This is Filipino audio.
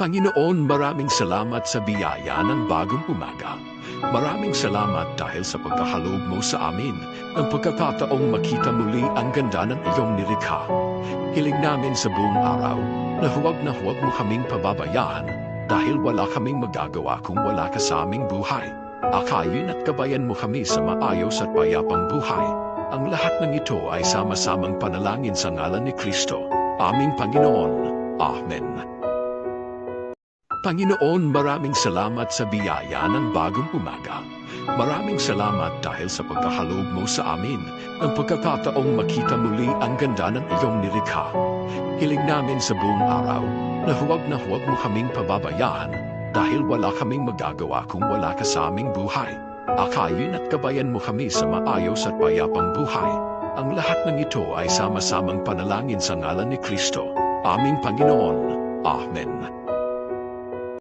Panginoon, maraming salamat sa biyaya ng bagong umaga. Maraming salamat dahil sa pagkahalog mo sa amin ng pagkakataong makita muli ang ganda ng iyong nilikha. Hiling namin sa buong araw na huwag mo kaming pababayaan dahil wala kaming magagawa kung wala ka sa aming buhay. Akayin at gabayan mo kami sa maayos at payapang buhay. Ang lahat ng ito ay sama-samang panalangin sa ngalan ni Kristo, aming Panginoon. Amen. Panginoon, maraming salamat sa biyaya ng bagong umaga. Maraming salamat dahil sa pagkahalog mo sa amin ng pagkakataong makita muli ang ganda ng iyong nilikha. Hiling namin sa buong araw na huwag mo kaming pababayaan dahil wala kaming magagawa kung wala ka sa aming buhay. Akayin at gabayan mo kami sa maayos at payapang buhay. Ang lahat ng ito ay sama-samang panalangin sa ngalan ni Kristo, aming Panginoon. Amen.